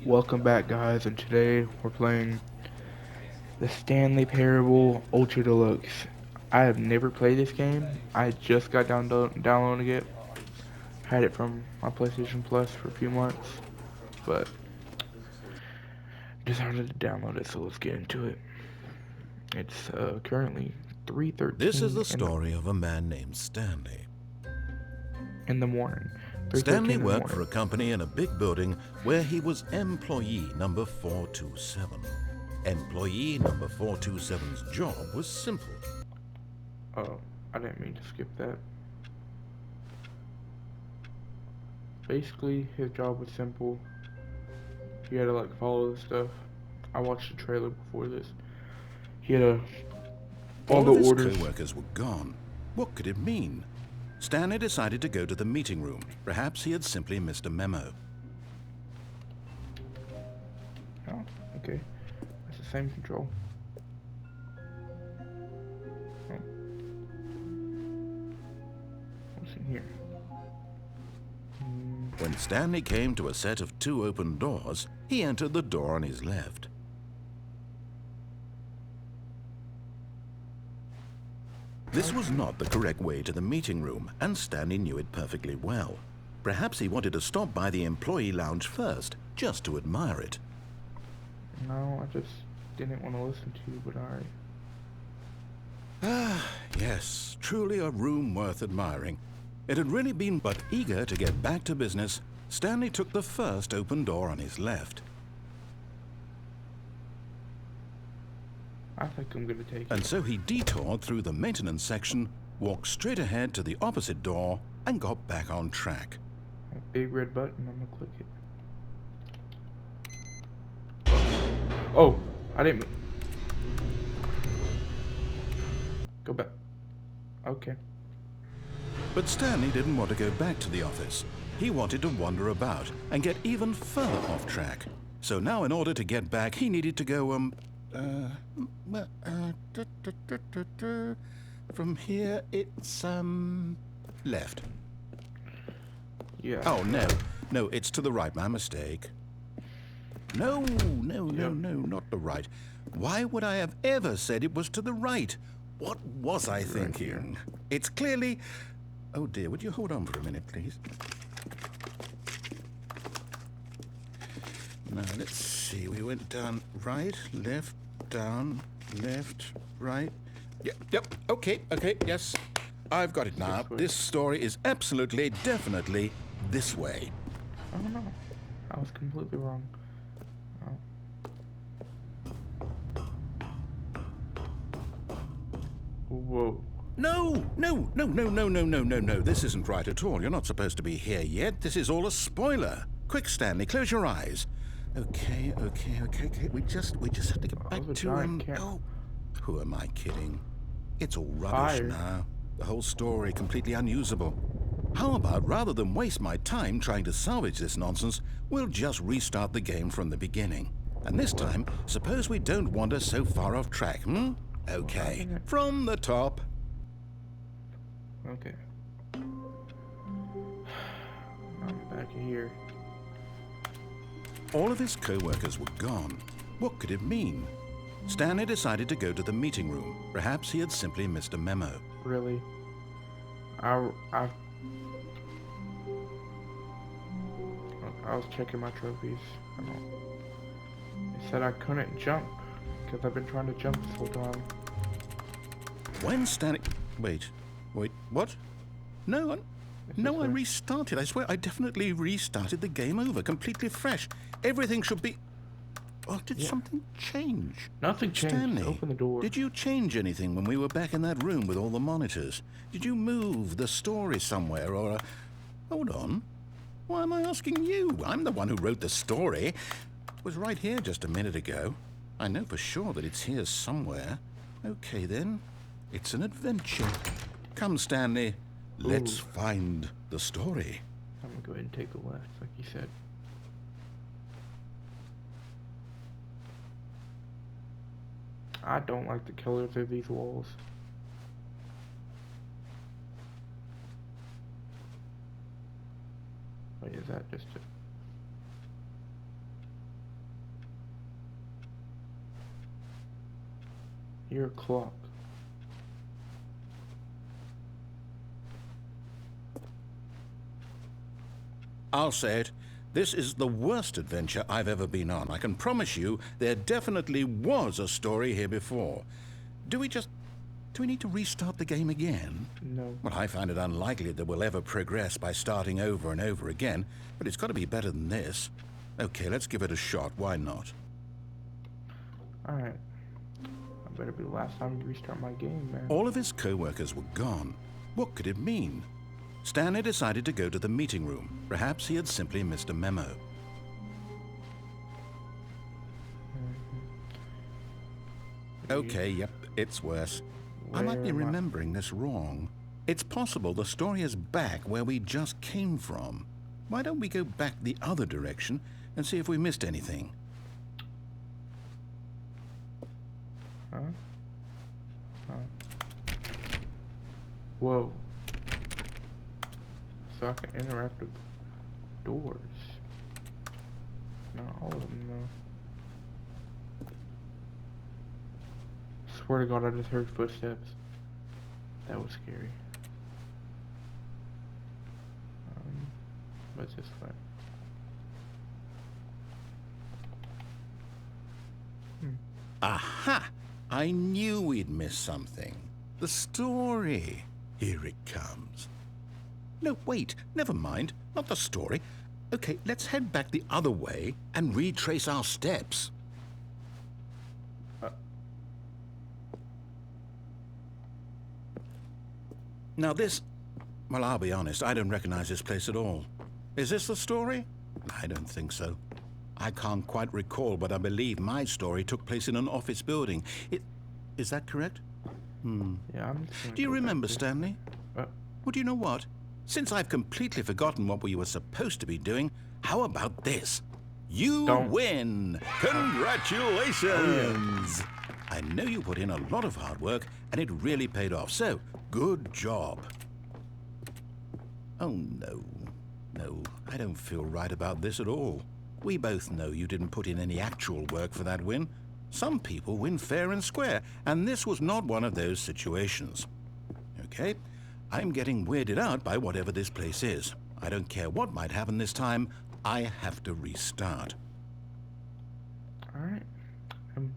Welcome back, guys, and today we're playing the Stanley Parable Ultra Deluxe. I have never played this game. I just got downloading it. Had it from my PlayStation Plus for a few months, but decided to download it, so let's get into it. It's currently This is 3:13 the story of a man named Stanley. in the morning. 3:13 Stanley in the worked for morning. a company in a big building where he was employee number 427. Employee number 427's job was simple. Oh, I didn't mean to skip that. Basically, his job was simple. He had to follow the stuff. I watched the trailer before this. He had to All follow of the his orders. co-workers were gone. What could it mean? Stanley decided to go to the meeting room. Perhaps he had simply missed a memo. Oh, okay. That's the same control. Oh. What's in here? When Stanley came to a set of two open doors, he entered the door on his left. This was not the correct way to the meeting room, and Stanley knew it perfectly well. Perhaps he wanted to stop by the employee lounge first, just to admire it. No, I just didn't want to listen to you, but alright. Ah, yes, truly a room worth admiring. It had really been, but eager to get back to business, Stanley took the first open door on his left. I think I'm gonna take it. And so he detoured through the maintenance section, walked straight ahead to the opposite door, and got back on track. A big red button, I'm gonna click it. Oh, I didn't. Go back. Okay. But Stanley didn't want to go back to the office. He wanted to wander about and get even further off track. So now in order to get back, he needed to go, from here it's, left. Yeah. Oh, no. No, it's to the right. My mistake. No, not the right. Why would I have ever said it was to the right? What was I thinking? It's clearly... Oh, dear, would you hold on for a minute, please? Now, let's see. We went down right, left, down, left, right. Yep, okay, yes. I've got it now. This story is absolutely, definitely this way. Oh no, I was completely wrong. Oh. Whoa. No. This isn't right at all. You're not supposed to be here yet. This is all a spoiler. Quick, Stanley, close your eyes. Okay. We just have to get back to Oh, who am I kidding? It's all rubbish now. The whole story completely unusable. How about, rather than waste my time trying to salvage this nonsense, we'll just restart the game from the beginning. And this time, suppose we don't wander so far off track, hmm? Okay, from the top. Okay. I'm back here. All of his co-workers were gone. What could it mean? Stanley decided to go to the meeting room. Perhaps he had simply missed a memo. Really? I was checking my trophies. It said I couldn't jump because I've been trying to jump this whole time. When Stanley... Wait, what? No, I restarted. I swear I definitely restarted the game over, completely fresh. Everything should be... Oh, did something change? Nothing changed. Stanley, Open the door. Did you change anything when we were back in that room with all the monitors? Did you move the story somewhere or... Hold on. Why am I asking you? I'm the one who wrote the story. It was right here just a minute ago. I know for sure that it's here somewhere. Okay, then. It's an adventure. Come, Stanley. Let's find the story. I'm gonna go ahead and take the left, like you said. I don't like the colors of these walls. Wait, is that just a... You're a clock. I'll say it. This is the worst adventure I've ever been on. I can promise you there definitely was a story here before. Do we need to restart the game again? No. Well, I find it unlikely that we'll ever progress by starting over and over again, but it's got to be better than this. Okay, let's give it a shot. Why not? Alright. I better be the last time you restart my game, man. All of his co-workers were gone. What could it mean? Stanley decided to go to the meeting room. Perhaps he had simply missed a memo. Okay, yep, it's worse. I might be remembering this wrong. It's possible the story is back where we just came from. Why don't we go back the other direction and see if we missed anything? Huh? Whoa. So I can interact with doors. Not all of them, though. Swear to God, I just heard footsteps. That was scary. What's this way? Aha! I knew we'd miss something. The story. Here it comes. No, wait, never mind. Not the story. Okay, let's head back the other way and retrace our steps. Now this... Well, I'll be honest, I don't recognize this place at all. Is this the story? I don't think so. I can't quite recall, but I believe my story took place in an office building. Is that correct? Yeah, I'm just gonna Do you go back remember, to- Stanley? Well, do you know what? Since I've completely forgotten what we were supposed to be doing, how about this? You Don't. win! Congratulations! I know you put in a lot of hard work, and it really paid off, so good job. Oh, no. No, I don't feel right about this at all. We both know you didn't put in any actual work for that win. Some people win fair and square, and this was not one of those situations. Okay, I'm getting weirded out by whatever this place is. I don't care what might happen this time. I have to restart. Alright.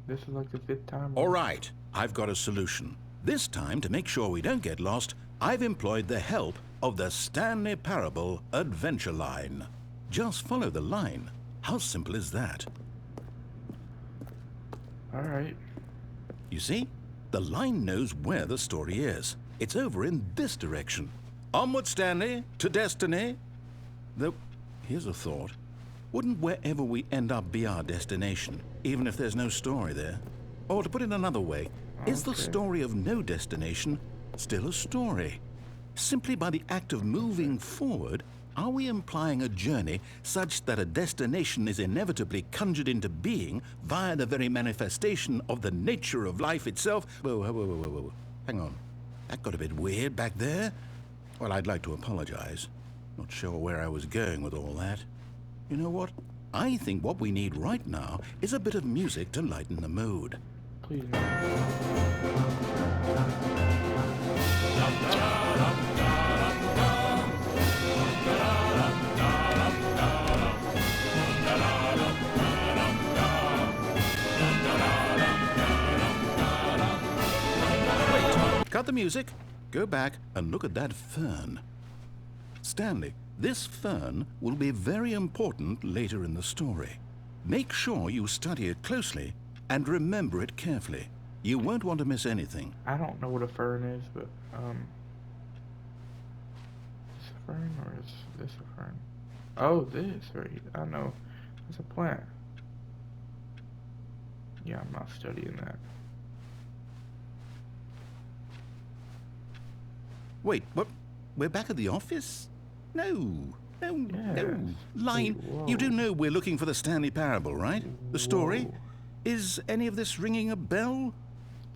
This is like the 5th time. All right, I've got a solution. This time, to make sure we don't get lost, I've employed the help of the Stanley Parable Adventure Line. Just follow the line. How simple is that? Alright. You see? The line knows where the story is. It's over in this direction. Onward, Stanley, to destiny. Though, here's a thought. Wouldn't wherever we end up be our destination, even if there's no story there? Or to put it another way, is the story of no destination still a story? Simply by the act of moving forward, are we implying a journey such that a destination is inevitably conjured into being via the very manifestation of the nature of life itself? Whoa. Hang on. That got a bit weird back there. Well, I'd like to apologize. Not sure where I was going with all that. You know what? I think what we need right now is a bit of music to lighten the mood. Please. Cut the music, go back and look at that fern. Stanley, this fern will be very important later in the story. Make sure you study it closely and remember it carefully. You won't want to miss anything. I don't know what a fern is, but, is a fern or is this a fern? Oh, this, right? I know. It's a plant. Yeah, I'm not studying that. Wait, what? We're back at the office? No. Line, Whoa. you do know we're looking for the Stanley Parable, right? The story? Whoa. Is any of this ringing a bell?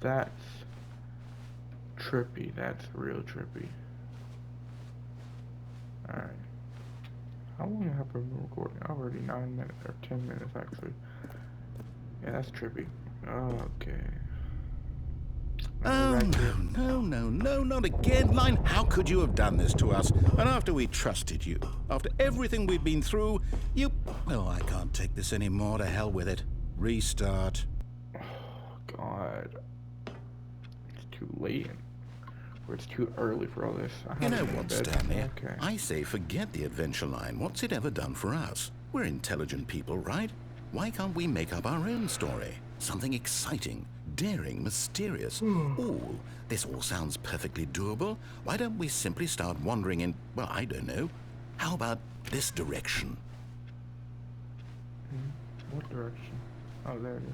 That's trippy. That's real trippy. Alright. How long have I been recording? Already 9 minutes, or 10 minutes actually. Yeah, that's trippy. Okay. Oh, racket. no, not again, Line. How could you have done this to us? And after we trusted you, after everything we've been through, you... Oh, I can't take this anymore. To hell with it. Restart. Oh, God. It's too late. Or it's too early for all this. You know what, Stanley? Okay. I say forget the adventure line. What's it ever done for us? We're intelligent people, right? Why can't we make up our own story? Something exciting, daring, mysterious. Ooh, this all sounds perfectly doable. Why don't we simply start wandering in, well, I don't know. How about this direction? What direction? Oh, there it is.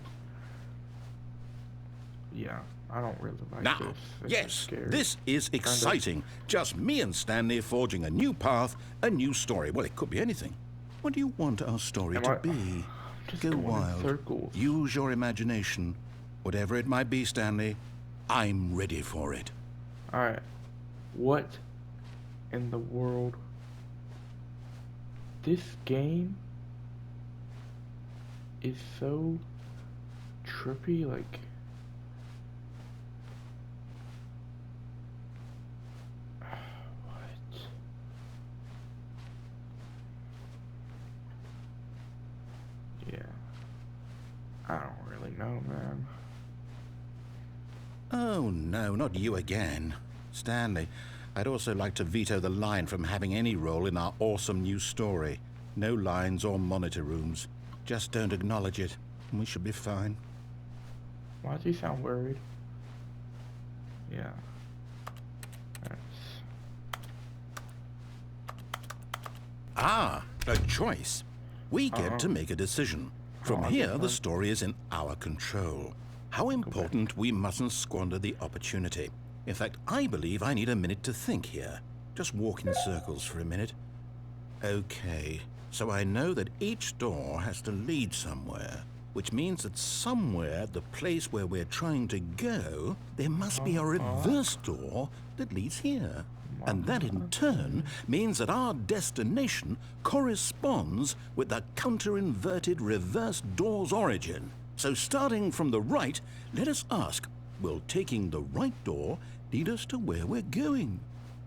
Yeah, I don't really like Now, this. This is yes, scary. this is exciting. Just me and Stanley forging a new path, a new story. Well, it could be anything. What do you want our story to be? Just Go going in wild. circles. Use your imagination. Whatever it might be, Stanley, I'm ready for it. Alright. What in the world? This game is so trippy, like... What? Yeah. I don't really know, man. Oh, no, not you again. Stanley, I'd also like to veto the line from having any role in our awesome new story. No lines or monitor rooms. Just don't acknowledge it, and we should be fine. Why does he sound worried? Yeah. That's... Ah, a choice. We get to make a decision. From here, the story is in our control. How important we mustn't squander the opportunity. In fact, I believe I need a minute to think here. Just walk in circles for a minute. Okay, so I know that each door has to lead somewhere, which means that somewhere, the place where we're trying to go, there must be a reverse door that leads here. And that in turn means that our destination corresponds with the counter-inverted reverse door's origin. So starting from the right, let us ask, will taking the right door lead us to where we're going?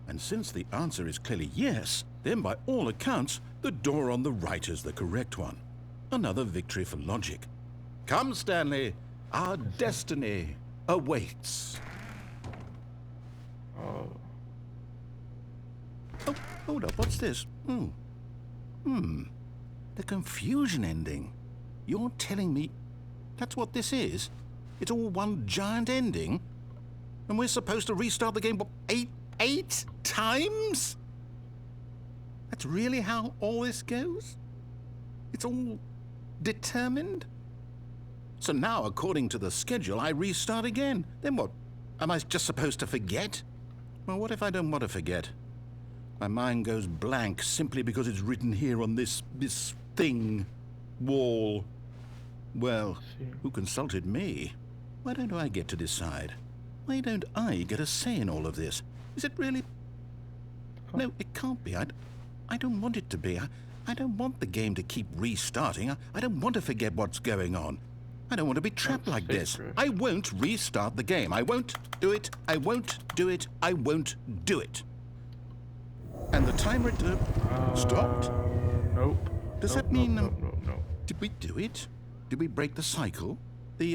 And since the answer is clearly yes, then by all accounts, the door on the right is the correct one. Another victory for logic. Come, Stanley, our destiny awaits. Oh. Oh, hold up, what's this? The confusion ending. You're telling me that's what this is? It's all one giant ending? And we're supposed to restart the game, what, eight times? That's really how all this goes? It's all determined? So now, according to the schedule, I restart again. Then what? Am I just supposed to forget? Well, what if I don't want to forget? My mind goes blank simply because it's written here on this thing, wall. Well, who consulted me? Why don't I get to decide? Why don't I get a say in all of this? Is it really? No, it can't be. I don't want it to be. I don't want the game to keep restarting. I don't want to forget what's going on. I don't want to be trapped like this. I won't restart the game. I won't do it. I won't do it. I won't do it. And the timer stopped? Nope. Does that mean... No. Did we do it? Did we break the cycle? The,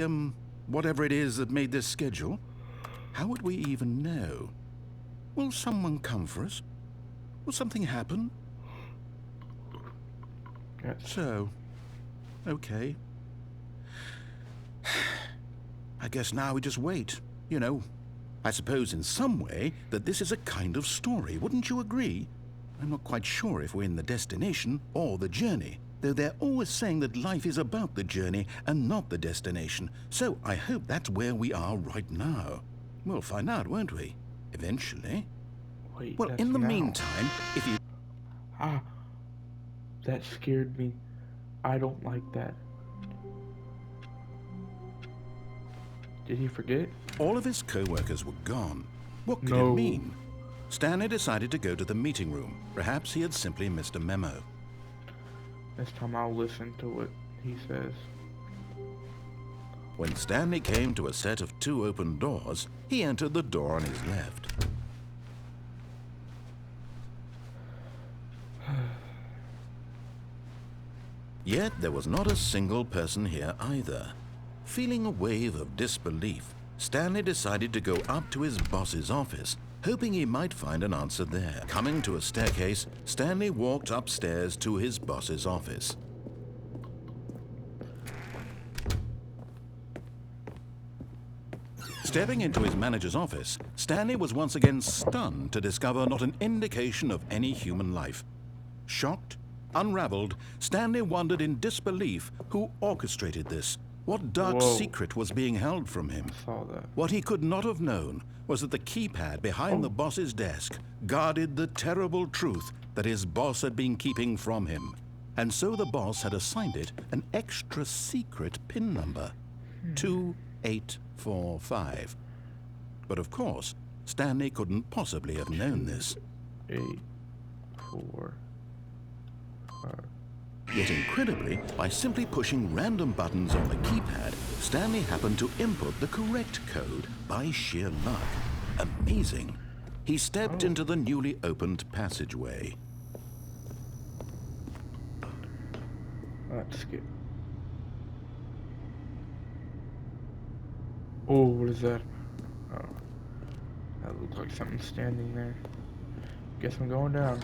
whatever it is that made this schedule? How would we even know? Will someone come for us? Will something happen? Yes. So, okay. I guess now we just wait, you know. I suppose in some way that this is a kind of story, wouldn't you agree? I'm not quite sure if we're in the destination or the journey, though they're always saying that life is about the journey and not the destination, so I hope that's where we are right now. We'll find out, won't we? Eventually. Wait, Well, in the now. meantime, if you... Ah, that scared me. I don't like that. Did he forget? All of his co-workers were gone. What could No. it mean? Stanley decided to go to the meeting room. Perhaps he had simply missed a memo. This time I'll listen to what he says. When Stanley came to a set of 2 open doors, he entered the door on his left. Yet there was not a single person here either. Feeling a wave of disbelief, Stanley decided to go up to his boss's office, hoping he might find an answer there. Coming to a staircase, Stanley walked upstairs to his boss's office. Stepping into his manager's office, Stanley was once again stunned to discover not an indication of any human life. Shocked, unraveled, Stanley wondered in disbelief who orchestrated this. What dark secret was being held from him? Saw that. What he could not have known was that the keypad behind the boss's desk guarded the terrible truth that his boss had been keeping from him. And so the boss had assigned it an extra secret PIN number, 2845. But of course, Stanley couldn't possibly have known this. 8, 4, 5. Yet incredibly, by simply pushing random buttons on the keypad, Stanley happened to input the correct code by sheer luck. Amazing. He stepped into the newly opened passageway. Let's skip. Oh, what is that? Oh, that looks like something standing there. Guess I'm going down.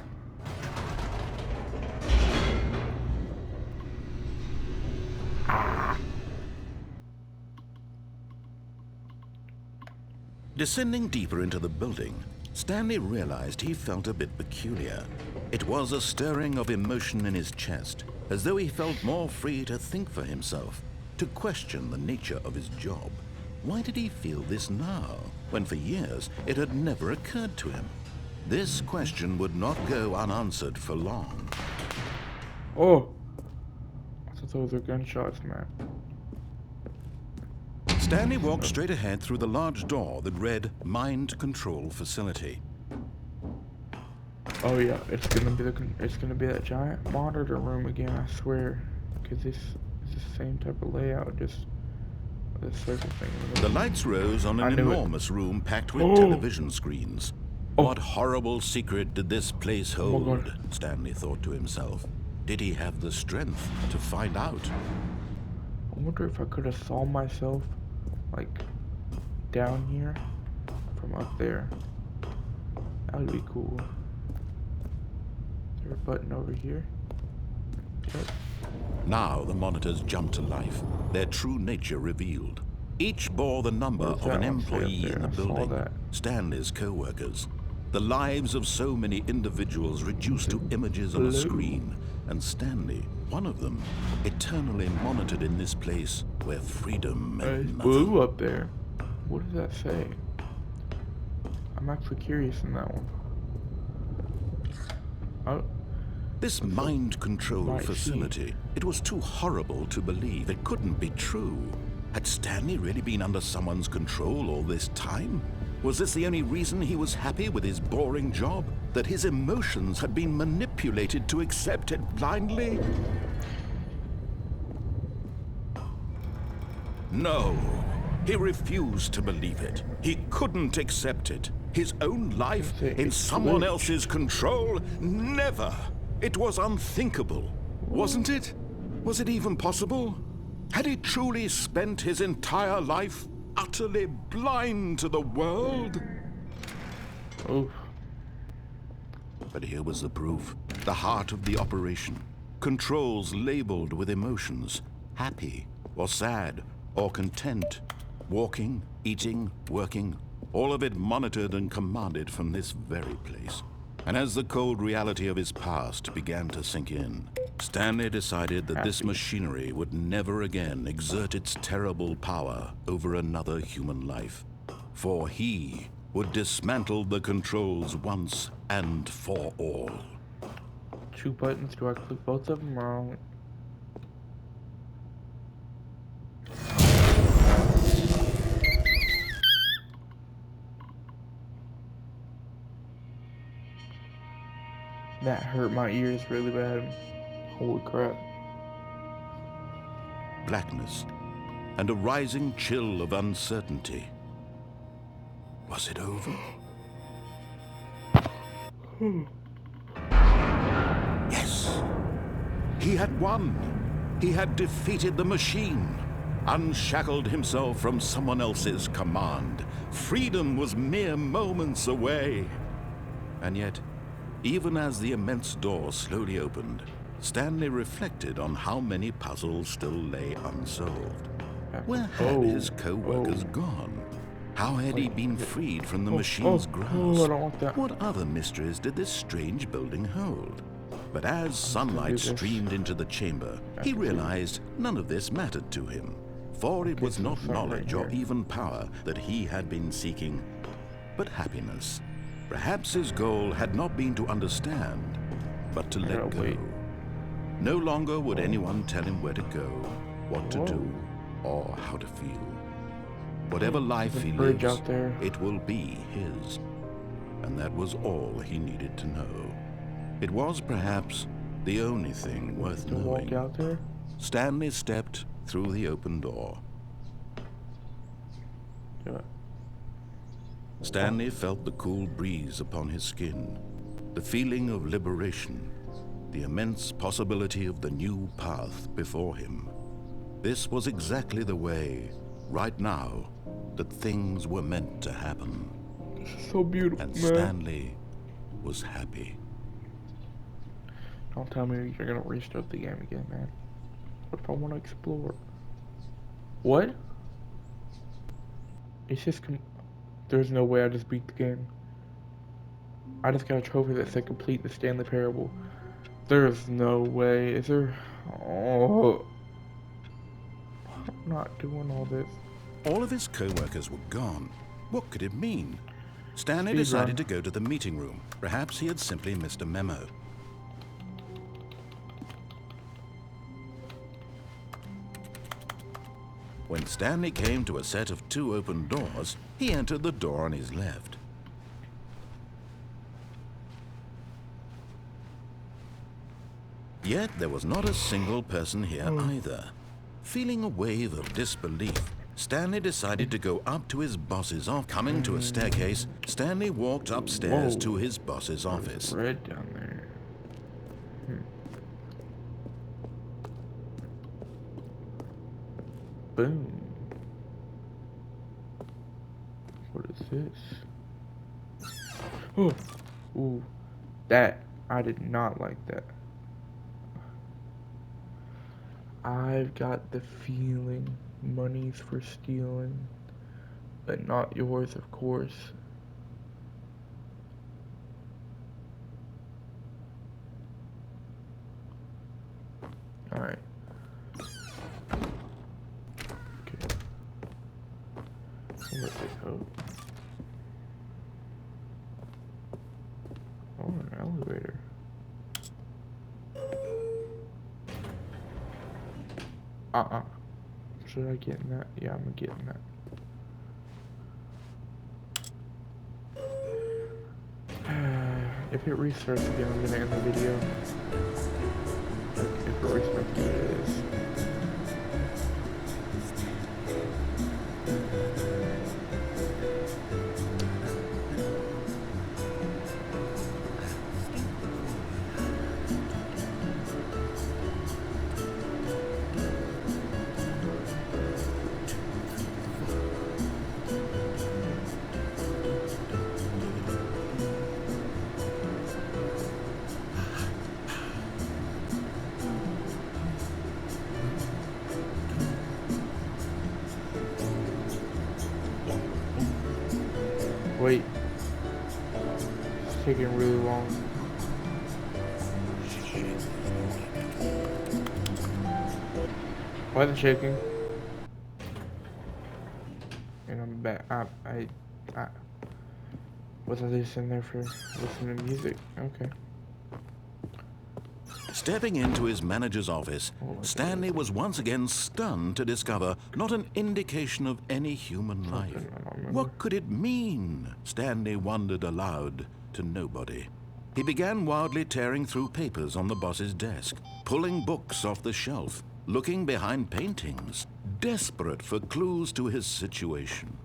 Descending deeper into the building, Stanley realized he felt a bit peculiar. It was a stirring of emotion in his chest, as though he felt more free to think for himself, to question the nature of his job. Why did he feel this now, when for years it had never occurred to him? This question would not go unanswered for long. Oh! I thought those were gunshots, man. Stanley walked straight ahead through the large door that read Mind Control Facility. Oh yeah, it's gonna be that giant monitor room again, I swear. Cause this is the same type of layout, just with a circle thing. The lights rose on an enormous room packed with television screens. What horrible secret did this place hold? Stanley thought to himself. Did he have the strength to find out? I wonder if I could have saw myself, like, down here from up there. That would be cool. Is there a button over here? Yep. Now the monitors jumped to life, their true nature revealed. Each bore the number of an employee in the building, Stanley's co-workers. The lives of so many individuals reduced to images on a screen, and Stanley, one of them, eternally monitored in this place where freedom meant nothing. Blue up there. What does that say? I'm actually curious in that one. Oh. This mind control facility, it was too horrible to believe. It couldn't be true. Had Stanley really been under someone's control all this time? Was this the only reason he was happy with his boring job? That his emotions had been manipulated to accept it blindly? No, he refused to believe it. He couldn't accept it. His own life in someone else's control? Never. It was unthinkable, wasn't it? Was it even possible? Had he truly spent his entire life utterly blind to the world? Oh. But here was the proof. The heart of the operation. Controls labeled with emotions. Happy, or sad, or content. Walking, eating, working. All of it monitored and commanded from this very place. And as the cold reality of his past began to sink in, Stanley decided that this machinery would never again exert its terrible power over another human life. For he would dismantle the controls once and for all. 2 buttons, do I click both of them or? That hurt my ears really bad. Holy crap. Blackness. and a rising chill of uncertainty. Was it over? Yes! He had won! He had defeated the machine, unshackled himself from someone else's command. Freedom was mere moments away. And yet, even as the immense door slowly opened, Stanley reflected on how many puzzles still lay unsolved. Where had his co-workers gone? How had he been freed from the machine's grasp? I don't want that. What other mysteries did this strange building hold? But as sunlight streamed into the chamber, he realized none of this mattered to him, for it was not knowledge or even power that he had been seeking, but happiness. Perhaps his goal had not been to understand, but to let go. No longer would anyone tell him where to go, what to do, or how to feel. Whatever life he lives, it will be his. And that was all he needed to know. It was perhaps the only thing worth knowing. Stanley stepped through the open door. Stanley felt the cool breeze upon his skin, the feeling of liberation, the immense possibility of the new path before him. This was exactly the way, right now, that things were meant to happen. This is so beautiful, and Stanley was happy. Don't tell me you're gonna restart the game again, man. What if I want to explore? What? It's just there's no way I just beat the game. I just got a trophy that said complete the Stanley Parable. There's no way. Is there? Oh, I'm not doing all this. All of his co-workers were gone. What could it mean? Stanley decided to go to the meeting room. Perhaps he had simply missed a memo. When Stanley came to a set of 2 open doors, he entered the door on his left. Yet there was not a single person here either. Feeling a wave of disbelief, Stanley decided to go up to his boss's office. Coming to a staircase, Stanley walked upstairs to his boss's office. Red down there. Boom. What is this? Oh, ooh, that I did not like that. I've got the feeling money's for stealing, but not yours, of course. All right. Okay. Where'd they go? Oh, an elevator. Should I get in that? Yeah, I'm gonna get in that. If it restarts again, I'm gonna end the video. Like, if it restarts again, it is. Wait. It's taking really long. Why is it shaking? And I'm back. Was I just in there for listening to music? Okay. Stepping into his manager's office, Stanley was once again stunned to discover not an indication of any human life. What could it mean? Stanley wondered aloud to nobody. He began wildly tearing through papers on the boss's desk, pulling books off the shelf. looking behind paintings, desperate for clues to his situation.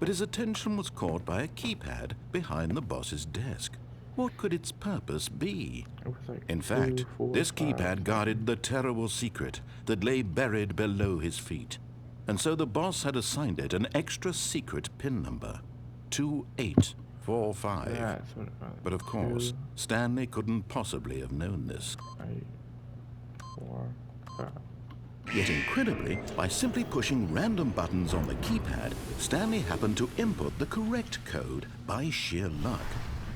But his attention was caught by a keypad behind the boss's desk. What could its purpose be? It was like In 2, fact, 4, this 5, keypad guarded the terrible secret that lay buried below his feet. And so the boss had assigned it an extra secret PIN number, 2845. That's what it was. But of course, 2, Stanley couldn't possibly have known this. 8, 4, 5. Yet incredibly, by simply pushing random buttons on the keypad, Stanley happened to input the correct code by sheer luck.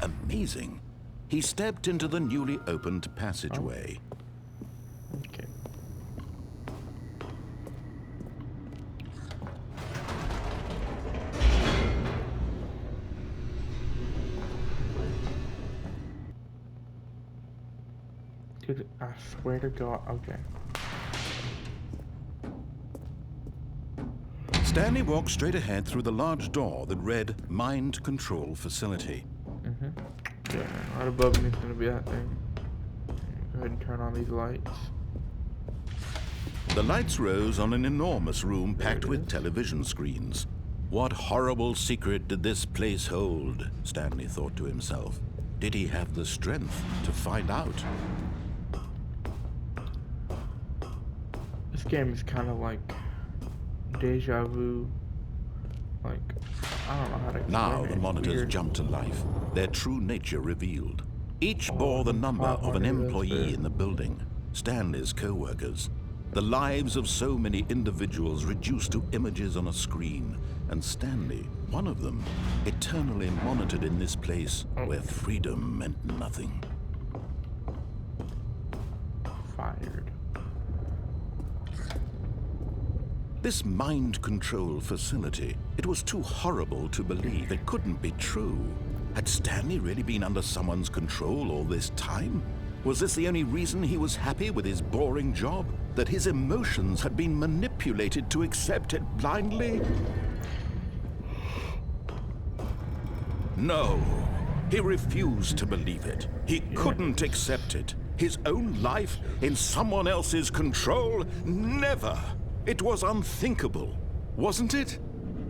Amazing. He stepped into the newly opened passageway. Okay. Dude, I swear to God, okay. Stanley walked straight ahead through the large door that read Mind Control Facility. Yeah, right above me is gonna be that thing. Go ahead and turn on these lights. The lights rose on an enormous room packed with television screens. What horrible secret did this place hold? Stanley thought to himself. Did he have the strength to find out? This game is kind of like deja vu. Like, I don't know how to explain Now it. the It's monitors weird. jumped to life, their true nature revealed. Each Oh, bore the number of an 500 employee in the building, Stanley's co-workers. The lives of so many individuals reduced to images on a screen, and Stanley, one of them, eternally monitored in this place where freedom meant nothing. Fired. This mind control facility, it was too horrible to believe. It couldn't be true. Had Stanley really been under someone's control all this time? Was this the only reason he was happy with his boring job? That his emotions had been manipulated to accept it blindly? No, he refused to believe it. He couldn't accept it. His own life in someone else's control? Never! It was unthinkable, wasn't it?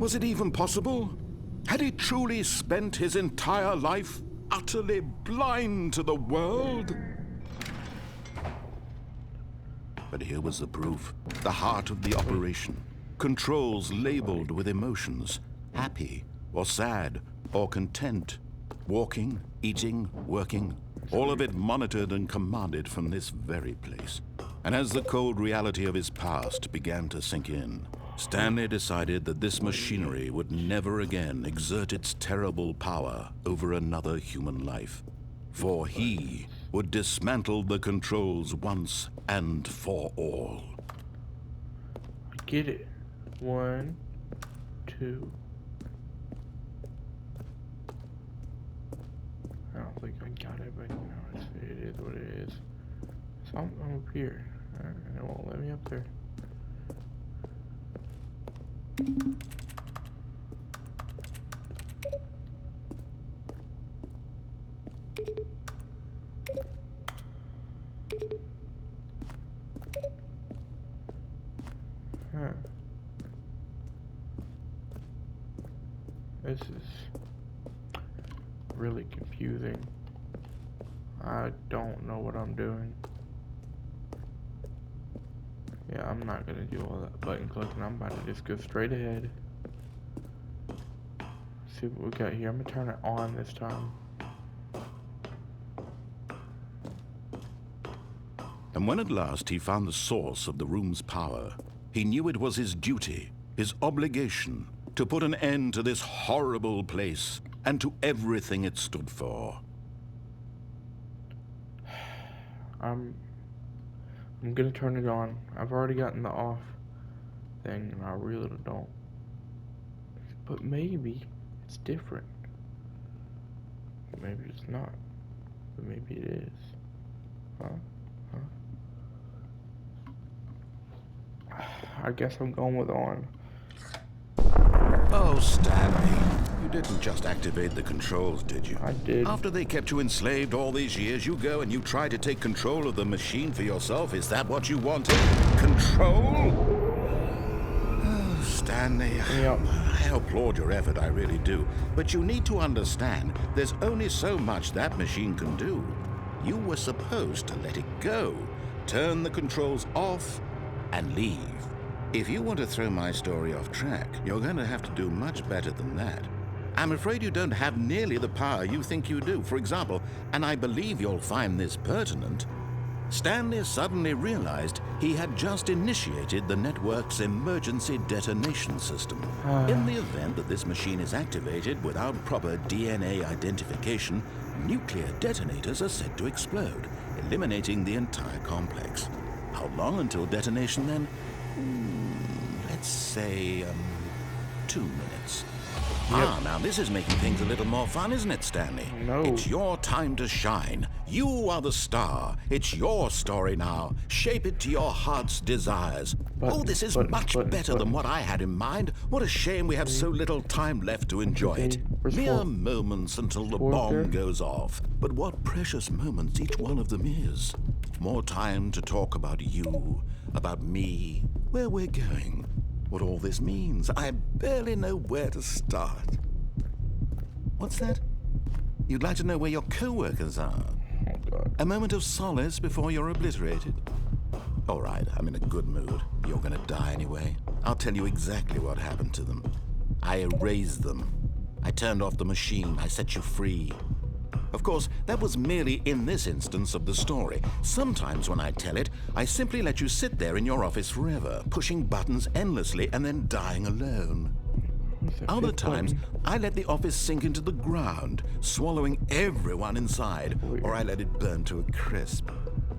Was it even possible? Had he truly spent his entire life utterly blind to the world? But here was the proof, the heart of the operation. Controls labeled with emotions, happy or sad or content, walking, eating, working, all of it monitored and commanded from this very place. And as the cold reality of his past began to sink in, Stanley decided that this machinery would never again exert its terrible power over another human life. For he would dismantle the controls once and for all. I get it. 1, 2. I don't think I got it, but you know, it is what it is. So I'm up here. And it won't let me up there. Huh. This is really confusing. I don't know what I'm doing. Yeah, I'm not gonna do all that button clicking. I'm about to just go straight ahead. See what we got here. I'm gonna turn it on this time. And when at last he found the source of the room's power, he knew it was his duty, his obligation, to put an end to this horrible place and to everything it stood for. I'm gonna turn it on. I've already gotten the off thing, and I really don't. But maybe it's different. Maybe it's not. But maybe it is. Huh? I guess I'm going with on. Oh, Stanley, you didn't just activate the controls, did you? I did. After they kept you enslaved all these years, you go and you try to take control of the machine for yourself. Is that what you wanted? Control? Stanley, Yep. I applaud your effort, I really do. But you need to understand, there's only so much that machine can do. You were supposed to let it go, turn the controls off, and leave. If you want to throw my story off track, you're going to have to do much better than that. I'm afraid you don't have nearly the power you think you do. For example, and I believe you'll find this pertinent, Stanley suddenly realized he had just initiated the network's emergency detonation system. In the event that this machine is activated without proper DNA identification, nuclear detonators are said to explode, eliminating the entire complex. How long until detonation then? Let's say, 2 minutes. Now this is making things a little more fun, isn't it, Stanley? No. It's your time to shine. You are the star. It's your story now. Shape it to your heart's desires. This is much better than what I had in mind. What a shame we have so little time left to enjoy it. Mere moments until the bomb goes off. But what precious moments each one of them is. More time to talk about you, about me, where we're going. What all this means. I barely know where to start. What's that? You'd like to know where your co-workers are? Oh, God. A moment of solace before you're obliterated? All right, I'm in a good mood. You're gonna die anyway. I'll tell you exactly what happened to them. I erased them. I turned off the machine. I set you free. Of course, that was merely in this instance of the story. Sometimes when I tell it, I simply let you sit there in your office forever, pushing buttons endlessly and then dying alone. Other times, I let the office sink into the ground, swallowing everyone inside, or I let it burn to a crisp.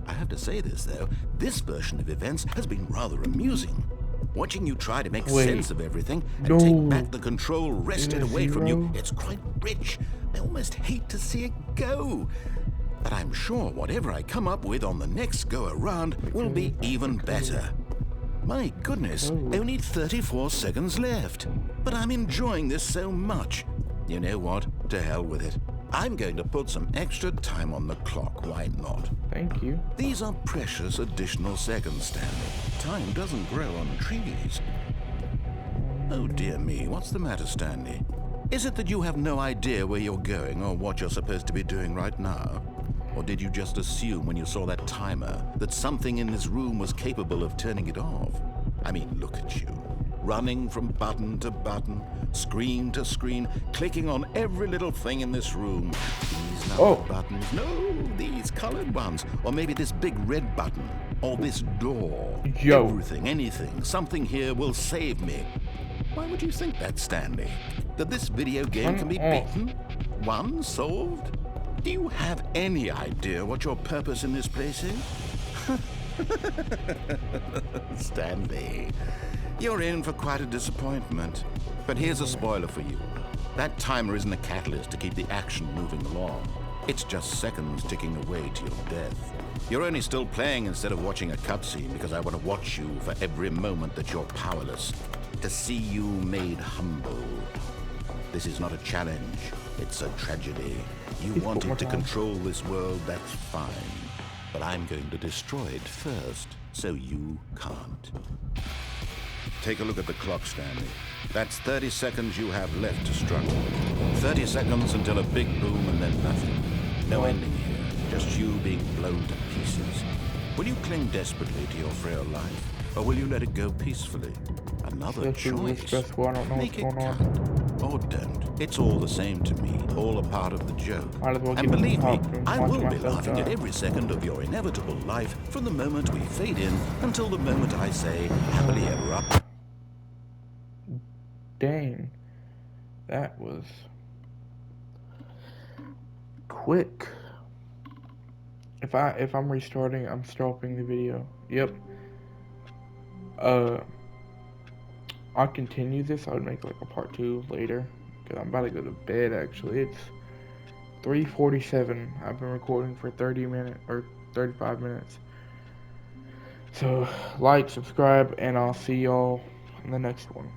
I have to say this, though, this version of events has been rather amusing. Watching you try to make sense of everything and take back the control wrested away from you, it's quite rich. I almost hate to see it go. But I'm sure whatever I come up with on the next go-around will be even better. My goodness, only 34 seconds left. But I'm enjoying this so much. You know what? To hell with it. I'm going to put some extra time on the clock, why not? Thank you. These are precious additional seconds, Stanley. Time doesn't grow on trees. Oh dear me, what's the matter, Stanley? Is it that you have no idea where you're going or what you're supposed to be doing right now? Or did you just assume when you saw that timer that something in this room was capable of turning it off? I mean, look at you. Running from button to button, screen to screen, clicking on every little thing in this room. These numbered buttons, no, these colored ones. Or maybe this big red button, or this door. Yo. Everything, anything, something here will save me. Why would you think that, Stanley? That this video game can be beaten? Won? Solved? Do you have any idea what your purpose in this place is? Stanley, you're in for quite a disappointment. But here's a spoiler for you. That timer isn't a catalyst to keep the action moving along. It's just seconds ticking away to your death. You're only still playing instead of watching a cutscene because I want to watch you for every moment that you're powerless. To see you made humble. This is not a challenge. It's a tragedy. You wanted to control this world, that's fine. But I'm going to destroy it first, so you can't. Take a look at the clock, Stanley. That's 30 seconds you have left to struggle. 30 seconds until a big boom and then nothing. No ending here, just you being blown to pieces. Will you cling desperately to your frail life, or will you let it go peacefully? Another choice. Make it count, or don't. It's all the same to me, all a part of the joke. And believe me, I will be laughing at every second of your inevitable life from the moment we fade in until the moment I say, happily ever up. Dang. That was quick. If I'm restarting, I'm stopping the video. Yep. I'll continue this. I would make like a part 2 later, because I'm about to go to bed actually. It's 3:47. I've been recording for 30 minutes or 35 minutes. So like, subscribe, and I'll see y'all in the next one.